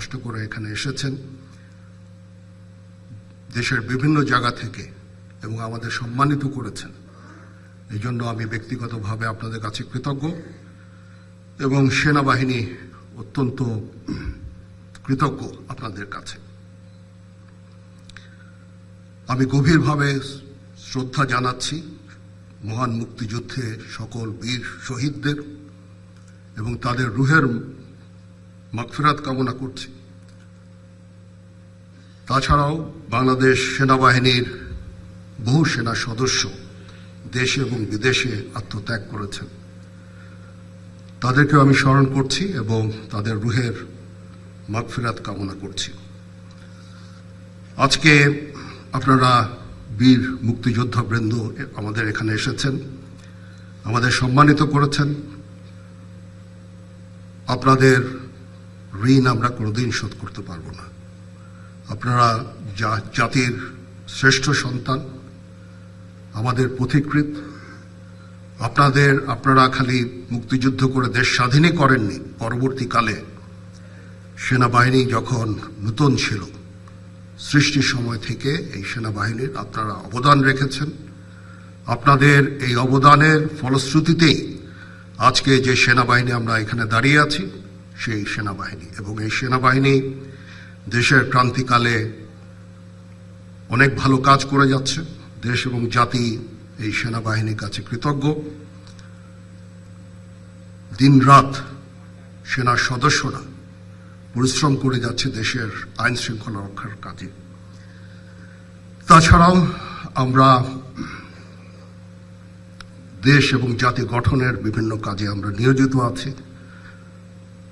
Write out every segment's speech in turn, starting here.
কষ্ট করে এখানে এসেছেন দেশের বিভিন্ন জায়গা থেকে এবং আমাদের সম্মানিত করেছেন। এই জন্য আমি ব্যক্তিগতভাবে আপনাদের কাছে কৃতজ্ঞ এবং সেনাবাহিনী অত্যন্ত কৃতজ্ঞ আপনাদের কাছে। আমি গভীরভাবে শ্রদ্ধা জানাচ্ছি মহান মুক্তিযুদ্ধে সকল বীর শহীদদের এবং তাদের রুহের মাগফিরাত কামনা করছি। তাছাড়াও বাংলাদেশ সেনাবাহিনীর বহু সেনা সদস্য দেশে এবং বিদেশে আত্মত্যাগ করেছেন, তাদেরকেও আমি স্মরণ করছি এবং তাদের রুহের মাগফিরাত কামনা করছি। আজকে আপনারা বীর মুক্তিযোদ্ধা বৃন্দ আমাদের এখানে এসেছেন, আমাদের সম্মানিত করেছেন। আপনাদের ঋণ আমরা কোনোদিন শোধ করতে পারব না। আপনারা জাতির শ্রেষ্ঠ সন্তান, আমাদের পথিকৃৎ। আপনারা খালি মুক্তিযুদ্ধ করে দেশ স্বাধীনই করেননি, পরবর্তীকালে সেনাবাহিনী যখন নতুন ছিল সৃষ্টির সময় থেকে এই সেনাবাহিনীর আপনারা অবদান রেখেছেন। আপনাদের এই অবদানের ফলশ্রুতিতেই আজকে যে সেনাবাহিনী আমরা এখানে দাঁড়িয়ে আছি সেই সেনাবাহিনী, এবং এই সেনাবাহিনী দেশের ক্রান্তিকালে অনেক ভালো কাজ করে যাচ্ছে। দেশ এবং জাতি এই সেনাবাহিনীর কাছে কৃতজ্ঞ। দিনরাত সেনার সদস্যরা পরিশ্রম করে যাচ্ছে দেশের আইন শৃঙ্খলা রক্ষার কাজে। তাছাড়াও আমরা দেশ এবং জাতি গঠনের বিভিন্ন কাজে আমরা নিয়োজিত আছি।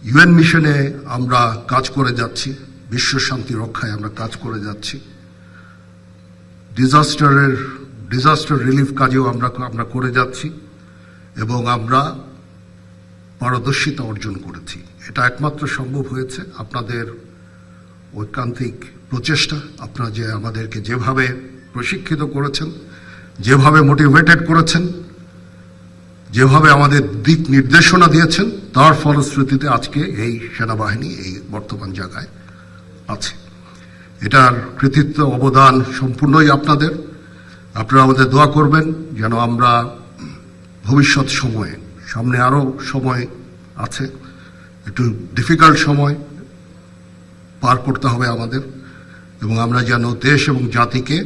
ইউএন মিশনে আমরা কাজ করে যাচ্ছি, বিশ্ব শান্তি রক্ষায় আমরা কাজ করে যাচ্ছি। ডিজাস্টার রিলিফ কাজেও আমরা করে যাচ্ছি এবং আমরা পারদর্শিতা অর্জন করেছি। এটা একমাত্র সম্ভব হয়েছে আপনাদের ঐকান্তিক প্রচেষ্টা। আপনারা যে আমাদেরকে যেভাবে প্রশিক্ষিত করেছেন, যেভাবে মোটিভেটেড করেছেন, যেভাবে আমাদের দিক নির্দেশনা দিয়েছেন, তার ফলশ্রুতিতে আজকে এই সেনাবাহিনী এই বর্তমান জায়গায় আছে। এটার কৃতিত্ব অবদান সম্পূর্ণই আপনাদের। আপনারা আমাদের দোয়া করবেন যেন আমরা ভবিষ্যৎ সময়ে, সামনে আরো সময় আছে, একটু ডিফিকাল্ট সময় পার করতে হবে আমাদের, এবং আমরা যেন দেশ এবং জাতিকে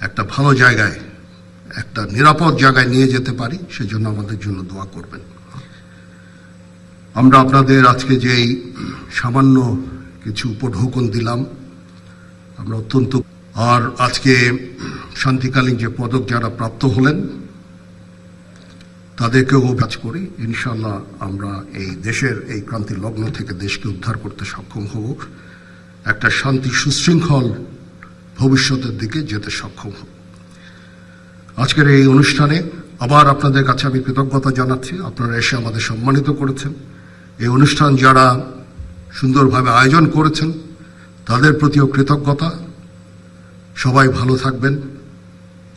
একটা ভালো জায়গায়, একটা নিরাপদ জায়গায় নিয়ে যেতে পারি, সেজন্য আমাদের জন্য দোয়া করবেন। আমরা আপনাদের আজকে যে সামান্য কিছু উপঢৌকন দিলাম, আমরা অত্যন্ত, আর আজকে শান্তিকালীন যে পদক যারা প্রাপ্ত হলেন তাদেরকেও কাজ করি। ইনশাআল্লাহ আমরা এই দেশের এই ক্রান্তি লগ্ন থেকে দেশকে উদ্ধার করতে সক্ষম হব, একটা শান্তি সুশৃঙ্খল ভবিষ্যতের দিকে যেতে সক্ষম হব। আজকের এই অনুষ্ঠানে আবার আপনাদের কাছে আমি কৃতজ্ঞতা জানাচ্ছি। আপনারা এসে আমাদের সম্মানিত করেছেন। এই অনুষ্ঠান যারা সুন্দরভাবে আয়োজন করেছেন তাদের প্রতিও কৃতজ্ঞতা। সবাই ভালো থাকবেন।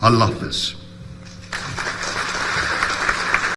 আল্লাহ হাফেজ।